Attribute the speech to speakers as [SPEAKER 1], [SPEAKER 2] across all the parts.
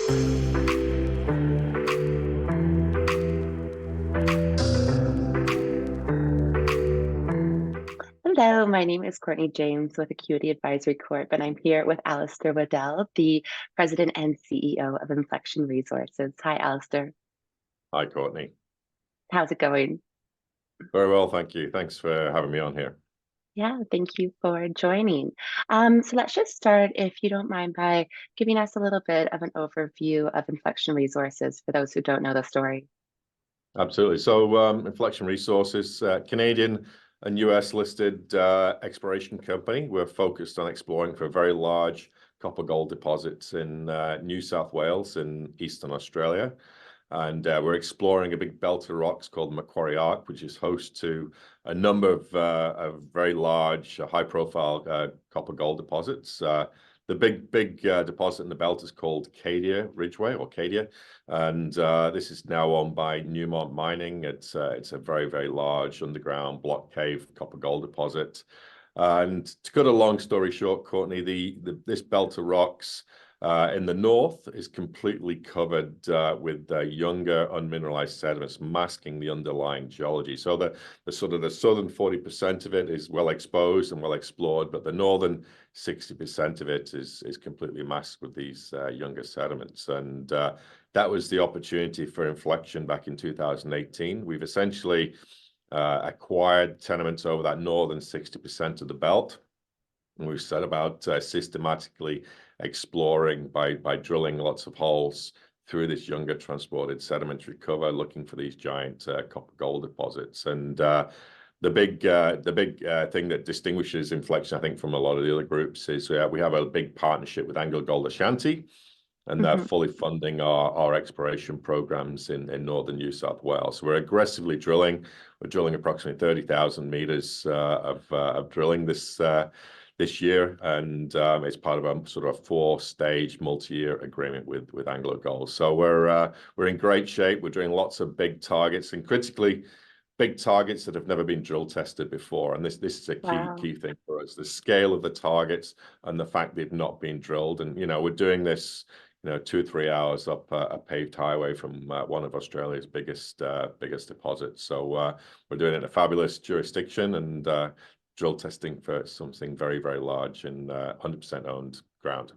[SPEAKER 1] Hello, my name is Courtney James with Acuity Advisory Corp, and I'm here with Alistair Waddell, the President and CEO of Inflection Resources. Hi, Alistair.
[SPEAKER 2] Hi, Courtney.
[SPEAKER 1] How's it going?
[SPEAKER 2] Very well, thank you. Thanks for having me on here.
[SPEAKER 1] Yeah, thank you for joining. So let's just start, if you don't mind, by giving us a little bit of an overview of Inflection Resources for those who don't know the story.
[SPEAKER 2] Absolutely. So Inflection Resources, Canadian and US listed exploration company. We're focused on exploring for very large copper gold deposits in New South Wales in Eastern Australia. And we're exploring a big belt of rocks called Macquarie Arc, which is host to a number of very large, high-profile copper gold deposits. The big deposit in the belt is called Cadia Ridgeway or Cadia, and this is now owned by Newmont Mining. It's a very large underground block cave copper gold deposit. And to cut a long story short, Courtney, this belt of rocks in the north is completely covered with younger unmineralized sediments masking the underlying geology. So the southern 40% of it is well exposed and well explored, but the northern 60% of it is completely masked with these younger sediments. And that was the opportunity for Inflection back in 2018. We've essentially acquired tenements over that northern 60% of the belt. And we've set about systematically exploring by drilling lots of holes through this younger transported sedimentary cover, looking for these giant copper gold deposits. And the big thing that distinguishes Inflection, I think, from a lot of the other groups is we have a big partnership with AngloGold Ashanti, and they're fully funding our exploration programs in northern New South Wales. So we're aggressively drilling. We're drilling approximately 30,000 meters of drilling this year, and it's part of a sort of a 4-stage multi-year agreement with AngloGold. So we're in great shape. We're doing lots of big targets, and critically big targets that have never been drill tested before. And this is a key thing for us: the scale of the targets and the fact they've not been drilled. And we're doing this 2 or 3 hours up a paved highway from one of Australia's biggest deposits. So we're doing it in a fabulous jurisdiction and drill testing for something very large and 100% owned ground.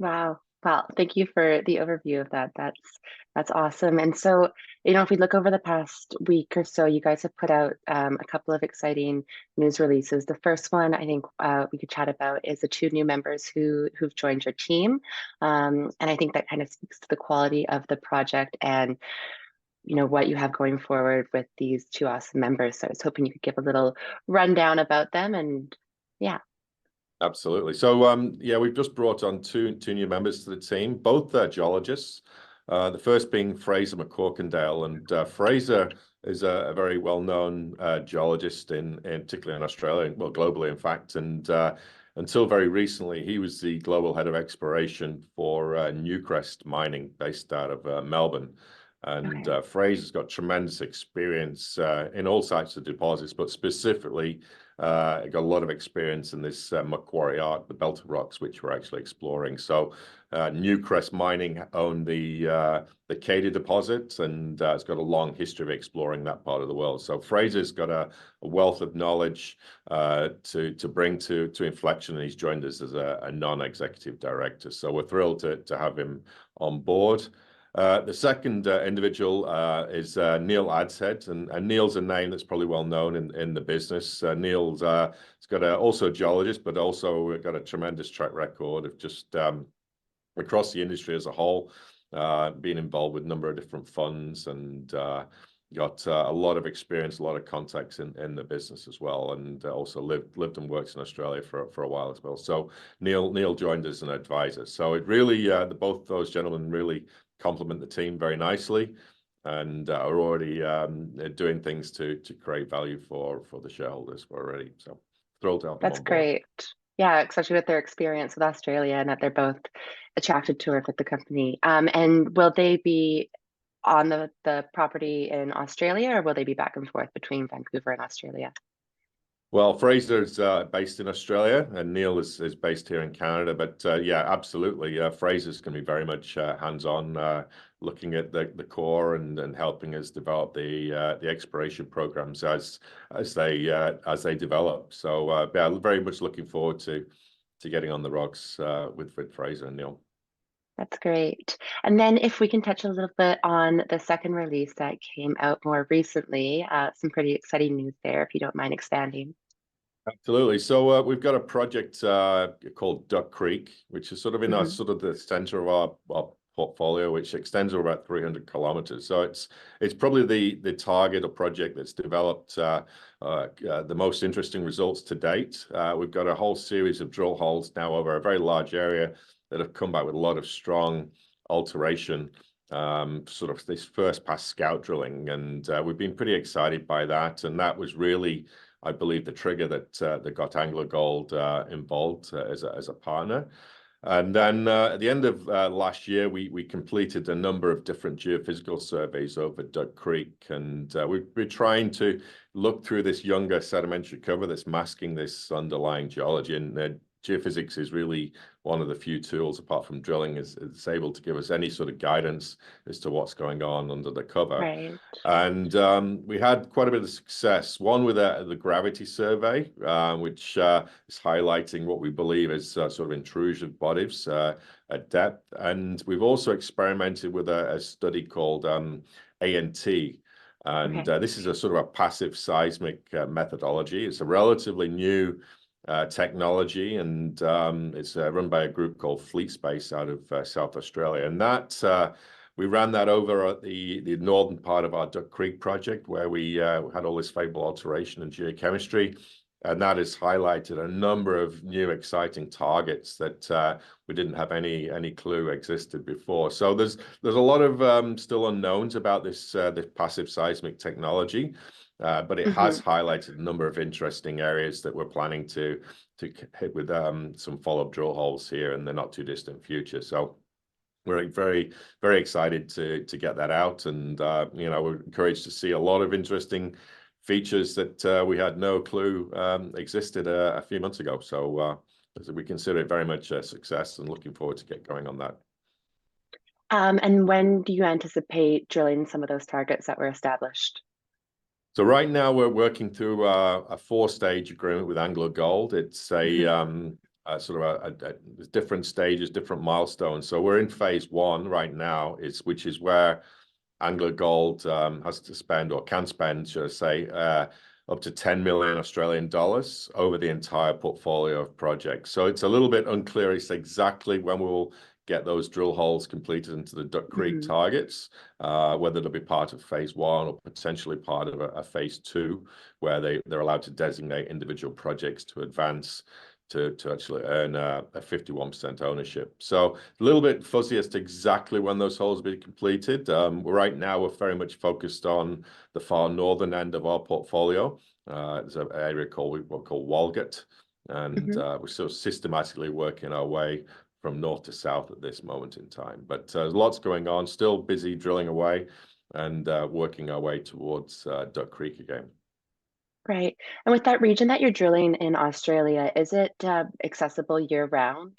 [SPEAKER 1] Wow. Well, thank you for the overview of that. That's awesome. And so, if we look over the past week or so, you guys have put out a couple of exciting news releases. The first one I think we could chat about is the 2 new members who've joined your team. And I think that kind of speaks to the quality of the project and what you have going forward with these 2 awesome members. So I was hoping you could give a little rundown about them, and yeah.
[SPEAKER 2] Absolutely. So yeah, we've just brought on two new members to the team, both geologists. The first being Fraser MacCorquodale, and Fraser is a very well-known geologist particularly in Australia, well, globally in fact, and until very recently he was the global head of exploration for Newcrest Mining based out of Melbourne. And Fraser's got tremendous experience in all types of deposits, but specifically got a lot of experience in this Macquarie Arc, the belt of rocks, which we're actually exploring. So Newcrest Mining own the Cadia deposit, and it's got a long history of exploring that part of the world. So Fraser's got a wealth of knowledge to bring to Inflection, and he's joined us as a non-executive director. So we're thrilled to have him on board. The second individual is Neil Adshead, and Neil's a name that's probably well known in the business. Neil's got also a geologist, but also got a tremendous track record of just across the industry as a whole, being involved with a number of different funds, and got a lot of experience, a lot of contacts in the business as well, and also lived and worked in Australia for a while as well. So Neil joined as an advisor. So it really, both those gentlemen really complement the team very nicely, and are already doing things to create value for the shareholders already. So thrilled to have them on board.
[SPEAKER 1] That's great. Yeah, especially with their experience with Australia and that they're both attracted to work with the company. And will they be on the property in Australia, or will they be back and forth between Vancouver and Australia?
[SPEAKER 2] Well, Fraser's based in Australia, and Neil is based here in Canada. But yeah, absolutely, Fraser's going to be very much hands-on, looking at the core and helping us develop the exploration programs as they develop. So yeah, very much looking forward to getting on the rocks with Fraser and Neil.
[SPEAKER 1] That's great. And then if we can touch a little bit on the second release that came out more recently, some pretty exciting news there, if you don't mind expanding.
[SPEAKER 2] Absolutely. So we've got a project called Duck Creek, which is sort of in our
[SPEAKER 1] Hmm.
[SPEAKER 2] sort of the center of our portfolio, which extends over about 300 kilometers. So it's probably the target or project that's developed the most interesting results to date. We've got a whole series of drill holes now over a very large area that have come back with a lot of strong alteration. Sort of this first pass scout drilling, and we've been pretty excited by that. And that was really, I believe, the trigger that got AngloGold involved as a partner. And then at the end of last year, we completed a number of different geophysical surveys over Duck Creek, and we're trying to look through this younger sedimentary cover that's masking this underlying geology. And geophysics is really one of the few tools, apart from drilling, is able to give us any sort of guidance as to what's going on under the cover.
[SPEAKER 1] Right.
[SPEAKER 2] And we had quite a bit of success. One with the gravity survey, which is highlighting what we believe is sort of intrusive bodies at depth. And we've also experimented with a study called ANT. And
[SPEAKER 1] Okay.
[SPEAKER 2] this is a sort of a passive seismic methodology. It's a relatively new technology, and it's run by a group called Fleet Space out of South Australia. And that we ran that over at the northern part of our Duck Creek project, where we had all this favorable alteration and geochemistry. And that has highlighted a number of new exciting targets that we didn't have any clue existed before. So there's a lot of still unknowns about this passive seismic technology. But it has
[SPEAKER 1] Hmm.
[SPEAKER 2] highlighted a number of interesting areas that we're planning to hit with some follow-up drill holes here in the not too distant future. So we're very excited to get that out, and we're encouraged to see a lot of interesting features that we had no clue existed a few months ago. So we consider it very much a success, and looking forward to get going on that.
[SPEAKER 1] And when do you anticipate drilling some of those targets that were established?
[SPEAKER 2] So right now we're working through a four-stage agreement with AngloGold. It's
[SPEAKER 1] Hmm.
[SPEAKER 2] a sort of different stages, different milestones. So we're in phase one right now, which is where AngloGold has to spend, or can spend, should I say, up to 10 million Australian dollars over the entire portfolio of projects. So it's a little bit unclear exactly when we will get those drill holes completed into the Duck Creek
[SPEAKER 1] Hmm.
[SPEAKER 2] targets, whether it'll be part of phase one or potentially part of a phase two, where they're allowed to designate individual projects to advance to actually earn a 51% ownership. So a little bit fuzzy as to exactly when those holes will be completed. Right now, we're very much focused on the far northern end of our portfolio. There's an area called Walgett, and
[SPEAKER 1] Hmm.
[SPEAKER 2] we're sort of systematically working our way from north to south at this moment in time. But there's lots going on, still busy drilling away and working our way towards Duck Creek again.
[SPEAKER 1] Right. And with that region that you're drilling in Australia, is it accessible year round?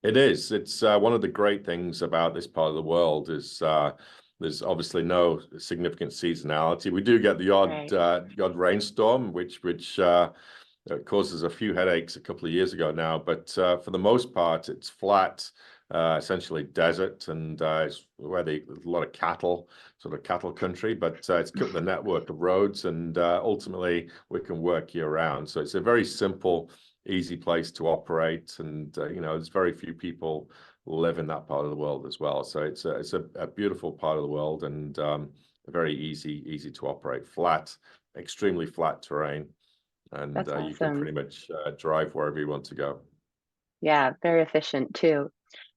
[SPEAKER 2] It is. It's one of the great things about this part of the world is there's obviously no significant seasonality. We do get the
[SPEAKER 1] Right.
[SPEAKER 2] the odd rainstorm, which causes a few headaches a couple of years ago now. But for the most part, it's flat, essentially desert, and it's where there's a lot of cattle, sort of cattle country. But it's got the network of roads, and ultimately we can work year round. So it's a very simple, easy place to operate, and there's very few people live in that part of the world as well. So it's a beautiful part of the world, and very easy to operate. Flat, extremely flat terrain, and
[SPEAKER 1] That's
[SPEAKER 2] you can
[SPEAKER 1] awesome.
[SPEAKER 2] pretty much drive wherever you want to go.
[SPEAKER 1] Yeah, very efficient too.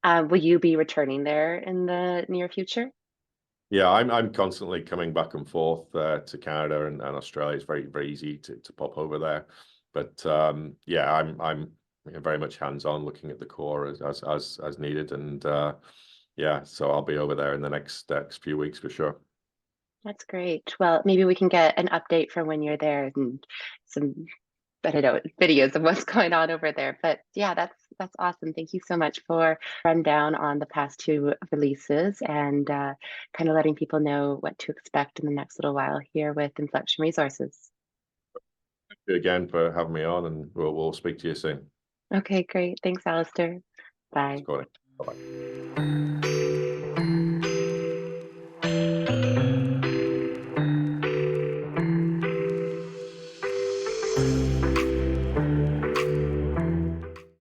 [SPEAKER 1] Will you be returning there in the near future?
[SPEAKER 2] Yeah, I'm constantly coming back and forth to Canada and Australia. It's very easy to pop over there. But yeah, I'm very much hands-on, looking at the core as needed. And yeah, so I'll be over there in the next few weeks for sure.
[SPEAKER 1] That's great. Well, maybe we can get an update from when you're there and some, I don't know, videos of what's going on over there. But yeah, that's awesome. Thank you so much for rundown on the past two releases and kind of letting people know what to expect in the next little while here with Inflection Resources.
[SPEAKER 2] Thank you again for having me on, and we'll speak to you soon.
[SPEAKER 1] Okay, great. Thanks, Alistair.
[SPEAKER 2] Thanks,
[SPEAKER 1] Bye.
[SPEAKER 2] Courtney. Bye-bye.